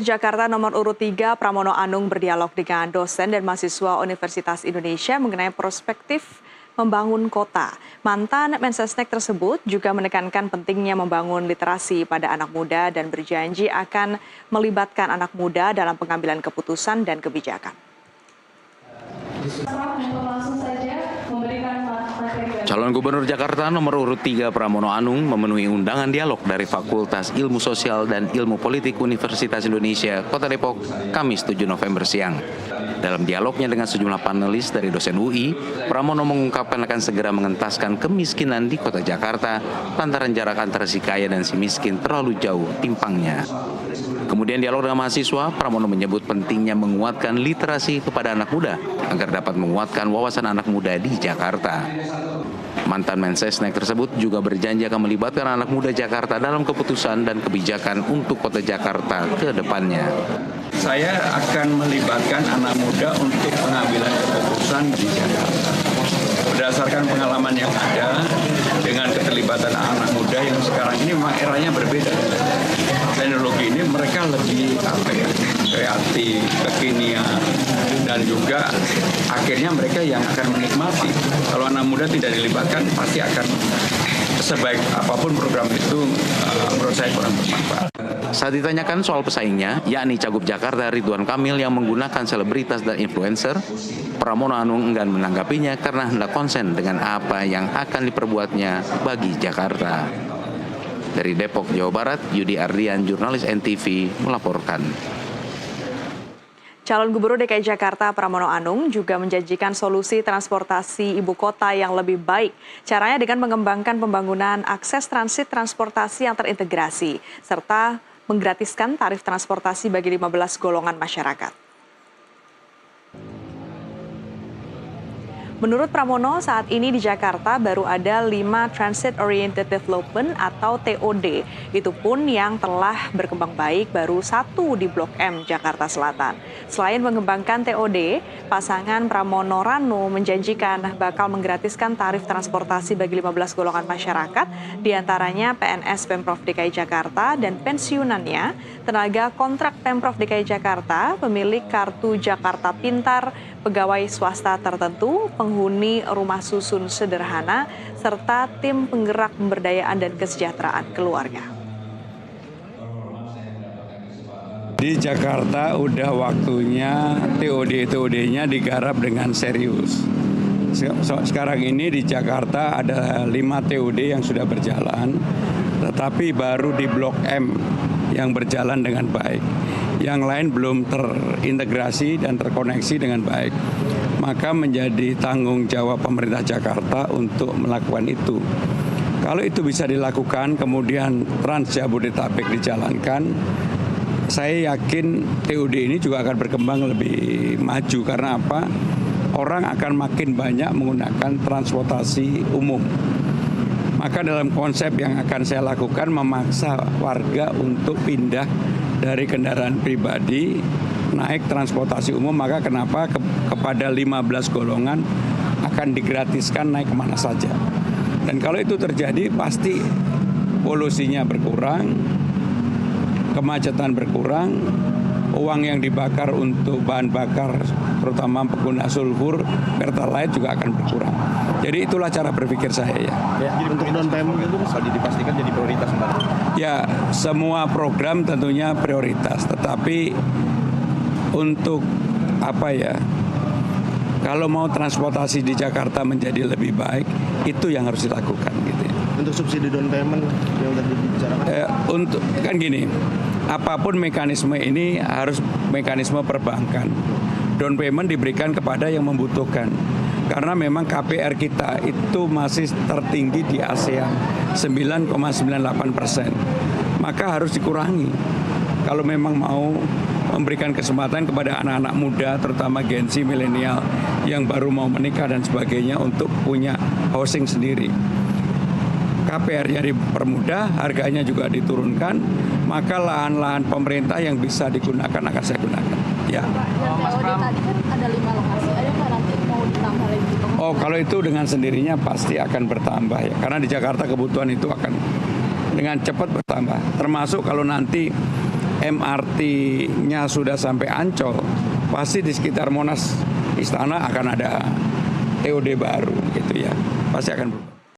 Jakarta nomor urut 3 Pramono Anung berdialog dengan dosen dan mahasiswa Universitas Indonesia mengenai perspektif membangun kota. Mantan Mensesnek tersebut juga menekankan pentingnya membangun literasi pada anak muda dan berjanji akan melibatkan anak muda dalam pengambilan keputusan dan kebijakan. Calon Gubernur Jakarta nomor urut 3 Pramono Anung memenuhi undangan dialog dari Fakultas Ilmu Sosial dan Ilmu Politik Universitas Indonesia, Kota Depok, Kamis 7 November siang. Dalam dialognya dengan sejumlah panelis dari dosen UI, Pramono mengungkapkan akan segera mengentaskan kemiskinan di Kota Jakarta lantaran jarak antara si kaya dan si miskin terlalu jauh timpangnya. Kemudian dialog dengan mahasiswa, Pramono menyebut pentingnya menguatkan literasi kepada anak muda agar dapat menguatkan wawasan anak muda di Jakarta. Mantan Mensesnek tersebut juga berjanji akan melibatkan anak muda Jakarta dalam keputusan dan kebijakan untuk Kota Jakarta ke depannya. Saya akan melibatkan anak muda untuk pengambilan keputusan di Jakarta. Berdasarkan pengalaman yang ada dengan keterlibatan anak muda yang sekarang ini memang eranya berbeda. Teknologi ini mereka lebih kreatif, kekinian, dan juga akhirnya mereka yang akan menikmati. Kalau anak muda tidak dilibatkan pasti akan sebaik apapun program itu menurut saya kurang bermanfaat. Saat ditanyakan soal pesaingnya, yakni Cagup Jakarta Ridwan Kamil yang menggunakan selebritas dan influencer, Pramono Anung enggan menanggapinya karena hendak konsen dengan apa yang akan diperbuatnya bagi Jakarta. Dari Depok, Jawa Barat, Yudi Ardian, jurnalis NTV, melaporkan. Calon Gubernur DKI Jakarta Pramono Anung juga menjanjikan solusi transportasi ibu kota yang lebih baik. Caranya dengan mengembangkan pembangunan akses transit transportasi yang terintegrasi, serta menggratiskan tarif transportasi bagi 15 golongan masyarakat. Menurut Pramono, saat ini di Jakarta baru ada 5 Transit Oriented Development atau TOD. Itu pun yang telah berkembang baik baru 1 di Blok M, Jakarta Selatan. Selain mengembangkan TOD, pasangan Pramono Rano menjanjikan bakal menggratiskan tarif transportasi bagi 15 golongan masyarakat, diantaranya PNS Pemprov DKI Jakarta dan pensiunannya, tenaga kontrak Pemprov DKI Jakarta, pemilik kartu Jakarta Pintar, pegawai swasta tertentu, penghuni rumah susun sederhana, serta tim penggerak pemberdayaan dan kesejahteraan keluarga. Di Jakarta udah waktunya TOD-TOD-nya digarap dengan serius. Sekarang ini di Jakarta ada 5 TOD yang sudah berjalan, tetapi baru di Blok M yang berjalan dengan baik. Yang lain belum terintegrasi dan terkoneksi dengan baik. Maka menjadi tanggung jawab pemerintah Jakarta untuk melakukan itu. Kalau itu bisa dilakukan, kemudian Trans Jabodetabek dijalankan, saya yakin TOD ini juga akan berkembang lebih maju. Karena apa? Orang akan makin banyak menggunakan transportasi umum. Maka dalam konsep yang akan saya lakukan memaksa warga untuk pindah dari kendaraan pribadi naik transportasi umum, maka kenapa kepada 15 golongan akan digratiskan naik kemana saja. Dan kalau itu terjadi pasti polusinya berkurang, kemacetan berkurang, uang yang dibakar untuk bahan bakar terutama pengguna sulfur, pertalite juga akan berkurang. Jadi itulah cara berpikir saya ya. Jadi untuk down payment itu dipastikan jadi prioritas Mbak? Ya, semua program tentunya prioritas, tetapi untuk apa ya? Kalau mau transportasi di Jakarta menjadi lebih baik, itu yang harus dilakukan gitu ya. Untuk subsidi down payment yang tadi dibicarakan? Untuk kan gini, apapun mekanisme ini harus mekanisme perbankan. Down payment diberikan kepada yang membutuhkan. Karena memang KPR kita itu masih tertinggi di ASEAN, 9,98%. Maka harus dikurangi. Kalau memang mau memberikan kesempatan kepada anak-anak muda, terutama Gen Z, milenial, yang baru mau menikah dan sebagainya untuk punya housing sendiri. KPR-nya dipermudah, harganya juga diturunkan, maka lahan-lahan pemerintah yang bisa digunakan akan saya gunakan. Ya. Mas Pram, tadi kan ada 5 lokasi, ada nggak nanti mau ditambah lagi? Oh, kalau itu dengan sendirinya pasti akan bertambah ya, karena di Jakarta kebutuhan itu akan dengan cepat bertambah. Termasuk kalau nanti MRT-nya sudah sampai Ancol, pasti di sekitar Monas Istana akan ada TOD baru gitu ya. Pasti akan berubah.